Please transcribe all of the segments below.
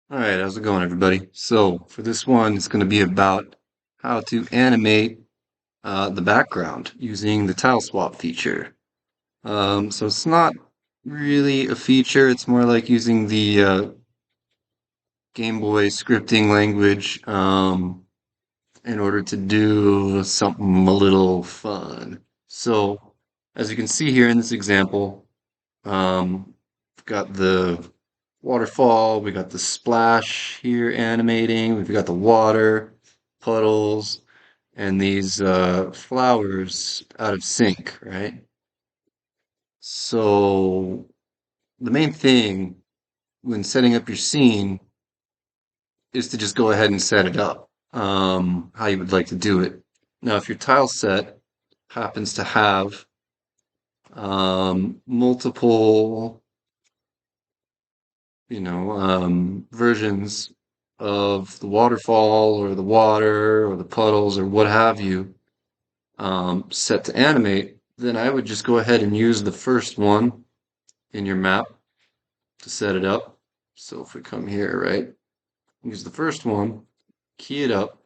All right, how's it going, everybody? So for this one, it's going to be about how to animate the background using the tile swap feature. So it's not really a feature; it's more like using the Game Boy scripting language in order to do something a little fun. So as you can see here in this example, we've got the waterfall, we got the splash here animating, we've got the water, puddles, and these flowers out of sync, right? So the main thing when setting up your scene is to just go ahead and set it up how you would like to do it. Now, if your tile set happens to have multiple versions of the waterfall or the water or the puddles or what have you, set to animate, then I would just go ahead and use the first one in your map to set it up. So if we come here, right, use the first one, key it up,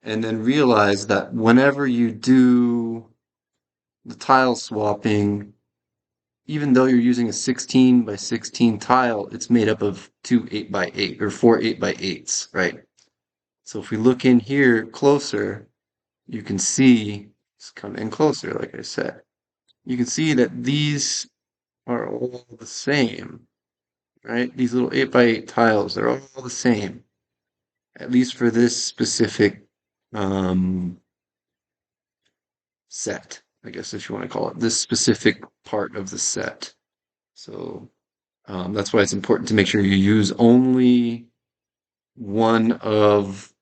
and then realize that whenever you do the tile swapping, even though you're using a 16 by 16 tile, it's made up of two 8 by 8 or four 8 by 8s, right? So if we look in here closer, you can see, let's come in closer, like I said, you can see that these are all the same, right? These little 8 by 8 tiles, they're all the same, at least for this specific um, set, I guess if you want to call it, this specific part of the set. So that's why it's important to make sure you use only one of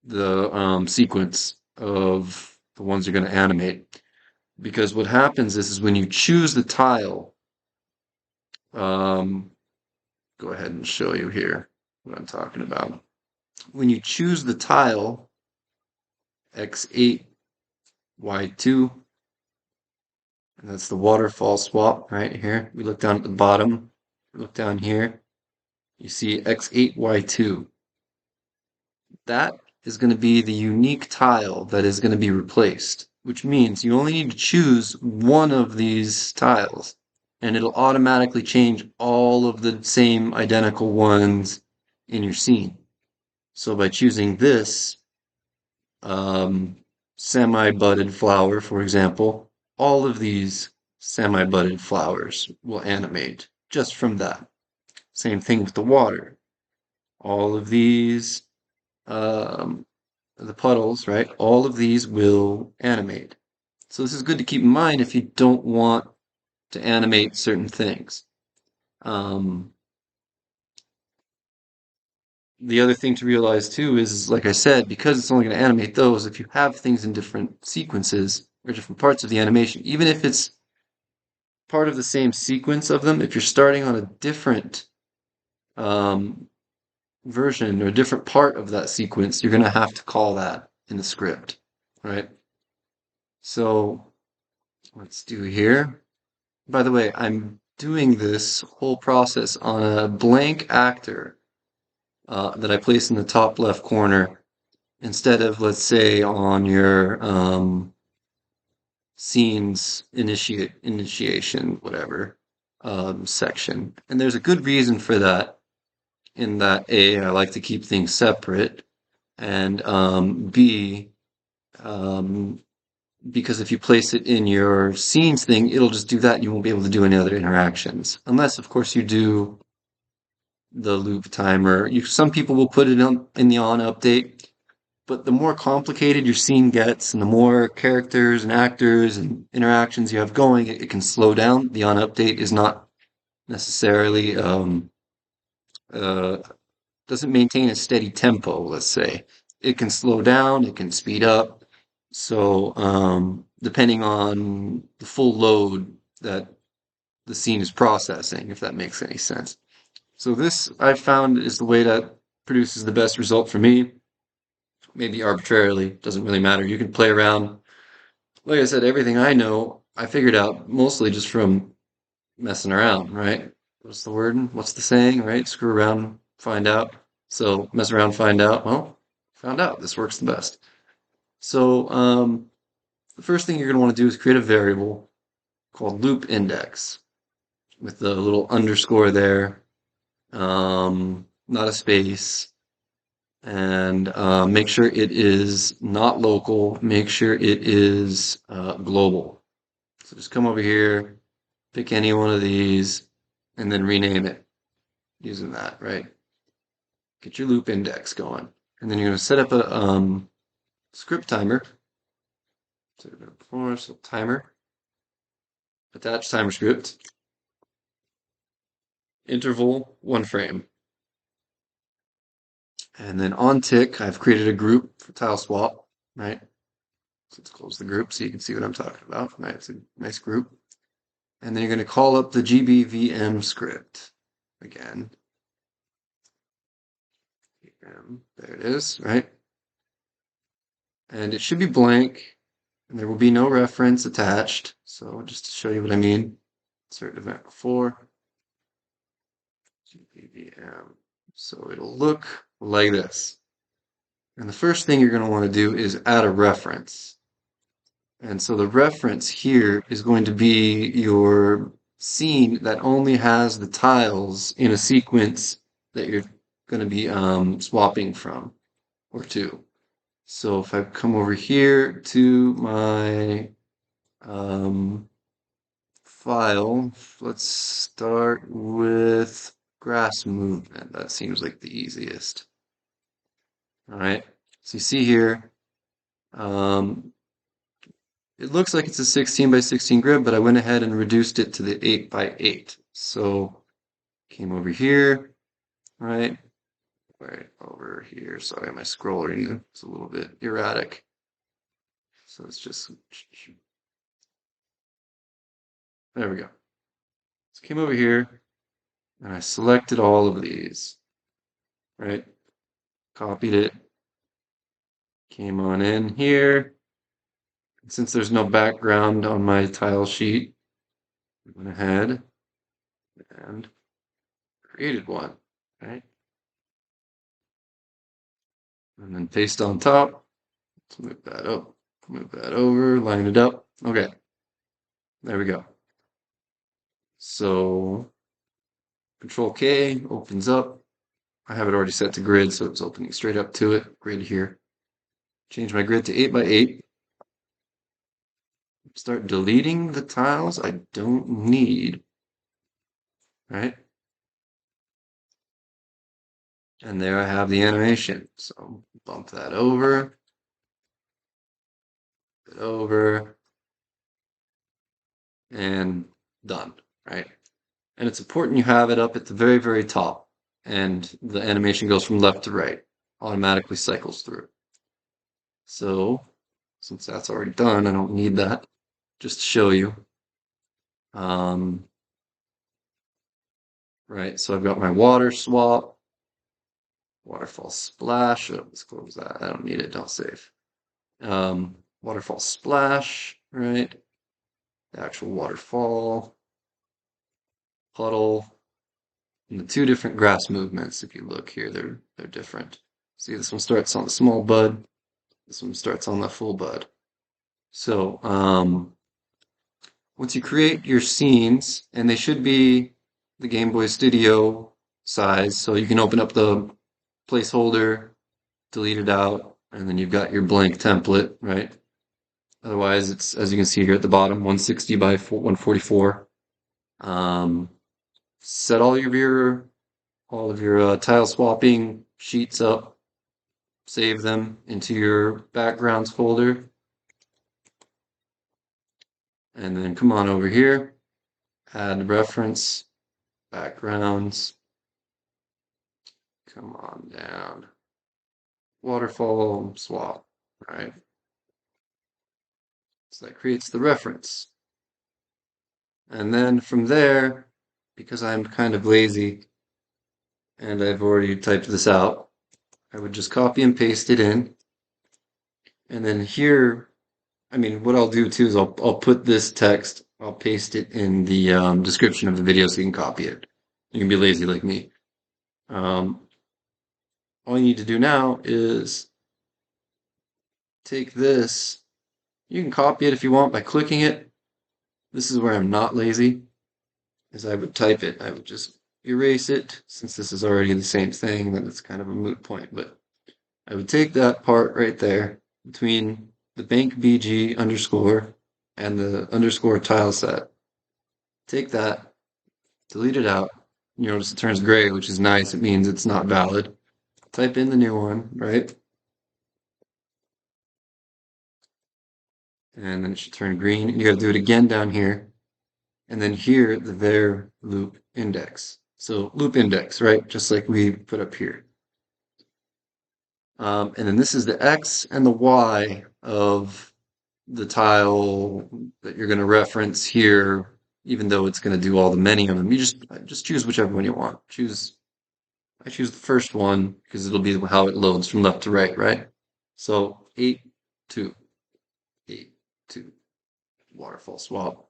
the sequence of the ones you're going to animate. Because what happens is when you choose the tile, um, go ahead and show you here what I'm talking about. When you choose the tile, X8, Y2, and that's the waterfall swap right here. We look down at the bottom, look down here, you see X8, Y2. That is going to be the unique tile that is going to be replaced, which means you only need to choose one of these tiles, and it'll automatically change all of the same identical ones in your scene. So by choosing this um, semi-budded flower, for example, all of these semi-budded flowers will animate just from that. Same thing with the water. All of these um, the puddles, right? All of these will animate. So this is good to keep in mind if you don't want to animate certain things. Um, the other thing to realize too is, like I said, because it's only going to animate those, if you have things in different sequences or different parts of the animation, even if it's part of the same sequence of them, if you're starting on a different um, version or a different part of that sequence, you're going to have to call that in the script, right? So let's do here. By the way, I'm doing this whole process on a blank actor that I place in the top left corner instead of, let's say, on your scenes initiation, whatever, section. And there's a good reason for that, in that A, I like to keep things separate, and B, um, because if you place it in your scenes thing, it'll just do that and you won't be able to do any other interactions. Unless, of course, you do the loop timer. Some people will put it in the on update, but the more complicated your scene gets and the more characters and actors and interactions you have going, it can slow down. The on update is not necessarily, uh, doesn't maintain a steady tempo, let's say. It can slow down, it can speed up. So, depending on the full load that the scene is processing, if that makes any sense. So this I've found is the way that produces the best result for me. Maybe arbitrarily, doesn't really matter. You can play around. Like I said, everything I know, I figured out mostly just from messing around, right? What's the word? What's the saying, right? Screw around, find out. So mess around, find out. Well, found out this works the best. So the first thing you're going to want to do is create a variable called loop index with the little underscore there, not a space, and make sure it is not local. Make sure it is global. So just come over here, pick any one of these, and then rename it using that, right? Get your loop index going. And then you're going to set up a script timer. So before, so timer, attach timer script, interval 1 frame. And then on tick, I've created a group for tile swap, right? So let's close the group so you can see what I'm talking about. Right, it's a nice group. And then you're going to call up the GBVM script again. There it is, right? And it should be blank, and there will be no reference attached. So just to show you what I mean, insert event before GBVM. So it'll look like this. And the first thing you're going to want to do is add a reference. And so the reference here is going to be your scene that only has the tiles in a sequence that you're going to be swapping from or to. So if I come over here to my file, let's start with grass movement. That seems like the easiest. All right, so you see here, it looks like it's a 16 by 16 grid, but I went ahead and reduced it to the 8 by 8. So came over here, right over here. Sorry, my scroller is a little bit erratic. So it's just, there we go. So came over here and I selected all of these, right? Copied it, came on in here. Since there's no background on my tile sheet, I went ahead and created one, right? And then paste on top. Let's move that up, move that over, line it up. Okay, there we go. So Control K opens up. I have it already set to grid, so it's opening straight up to it. Grid here. Change my grid to 8 by 8. Start deleting the tiles I don't need, right? And there I have the animation. So bump that over, and done, right? And it's important you have it up at the very, very top, and the animation goes from left to right, automatically cycles through. So since that's already done, I don't need that, just to show you. Right, so I've got my water swap, waterfall splash. Oh, let's close that. I don't need it, don't save. Waterfall splash, right? The actual waterfall, puddle, and the two different grass movements. If you look here, they're different. See, this one starts on the small bud. This one starts on the full bud. So once you create your scenes, and they should be the Game Boy Studio size, so you can open up the placeholder, delete it out, and then you've got your blank template, right? Otherwise, it's, as you can see here at the bottom, 160 by 144. Set all of your tile swapping sheets up, save them into your backgrounds folder, and then come on over here, add reference, backgrounds, come on down, waterfall swap, right? So that creates the reference. And then from there, because I'm kind of lazy and I've already typed this out, I would just copy and paste it in. And then here, I mean, what I'll do too is I'll put this text, I'll paste it in the description of the video so you can copy it. You can be lazy like me. all you need to do now is take this. You can copy it if you want by clicking it. This is where I'm not lazy, as I would type it. I would just erase it. Since this is already the same thing, then it's kind of a moot point. But I would take that part right there between the bank BG underscore and the underscore tile set. Take that, delete it out. You notice it turns gray, which is nice. It means it's not valid. Type in the new one, right? And then it should turn green. You got to do it again down here. And then here, the var loop index. So loop index, right? Just like we put up here. And then this is the X and the Y of the tile that you're going to reference here, even though it's going to do all the many of them. You just choose whichever one you want. I choose the first one because it'll be how it loads from left to right, right? So 8, 2, 8, 2, waterfall swap,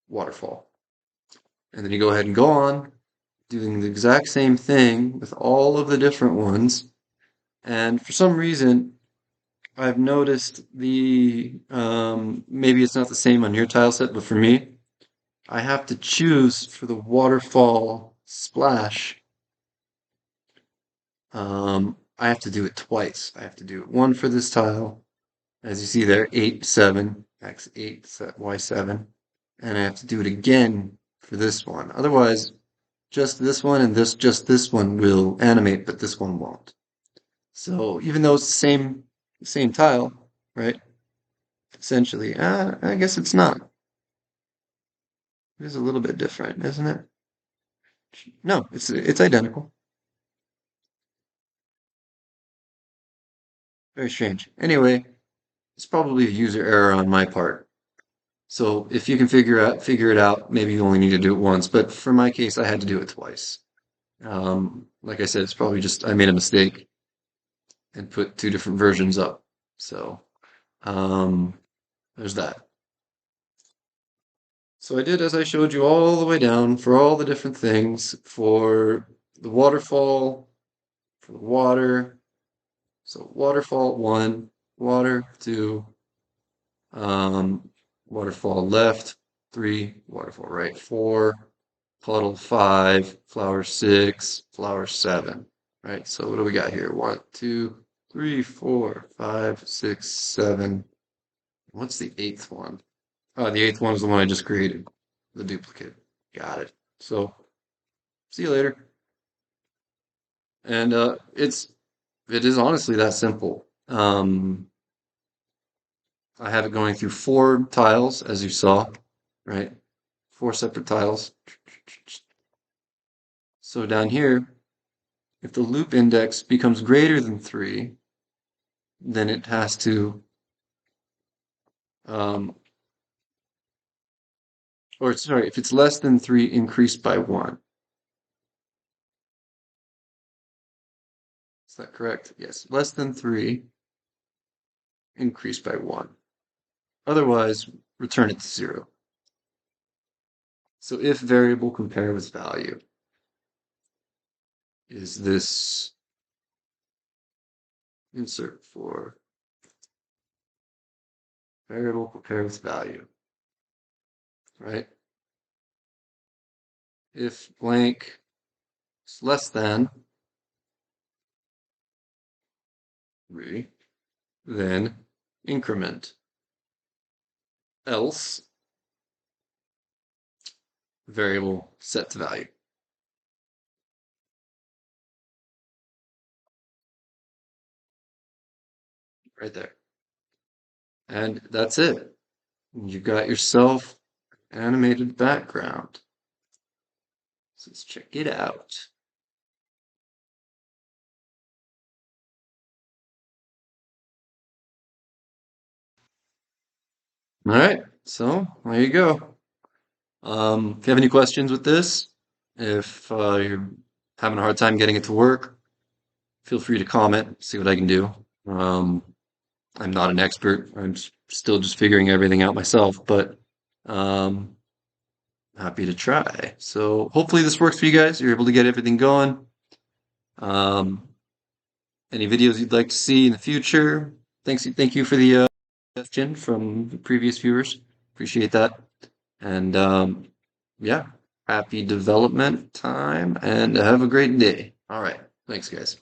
waterfall. And then you go ahead and go on doing the exact same thing with all of the different ones. And for some reason, I've noticed maybe it's not the same on your tile set, but for me, I have to choose for the waterfall splash. I have to do it twice. I have to do it one for this tile, as you see there, 8, 7, X8, Y7, and I have to do it again for this one. Otherwise, just this one and just this one will animate, but this one won't. So even though it's the same tile, right? Essentially, I guess it's not. It is a little bit different, isn't it? No, it's identical. Very strange. Anyway, it's probably a user error on my part. So if you can figure it out, maybe you only need to do it once. But for my case, I had to do it twice. Like I said, it's probably just I made a mistake and put two different versions up. So um, there's that. So I did as I showed you all the way down for all the different things for the waterfall, for the water. So waterfall 1, water 2, um, waterfall left 3, waterfall right 4, puddle 5, flower 6, flower 7. Right, so what do we got here? 1, 2, 3, 4, 5, 6, 7. What's the eighth one? Oh, the eighth one is the one I just created, the duplicate. Got it. So, see you later. And it is honestly that simple. I have it going through 4 tiles, as you saw, right? 4 separate tiles. So down here, if the loop index becomes greater than 3, then it has to, um, or sorry, if it's less than 3, increase by 1. Is that correct? Yes, less than 3, increase by 1. Otherwise, return it to 0. So if variable compare with value is this insert for variable compare with value, right? If blank is less than 3, then increment. Else, variable set to value. Right there. And that's it. You got yourself animated background. So let's check it out. All right, so there you go. If you have any questions with this, if you're having a hard time getting it to work, feel free to comment, see what I can do. Um, I'm not an expert. I'm still just figuring everything out myself, but um, happy to try. So hopefully this works for you guys. You're able to get everything going. Um, Any videos you'd like to see in the future? Thank you for the suggestion from the previous viewers. Appreciate that. And yeah, happy development time and have a great day. All right. Thanks, guys.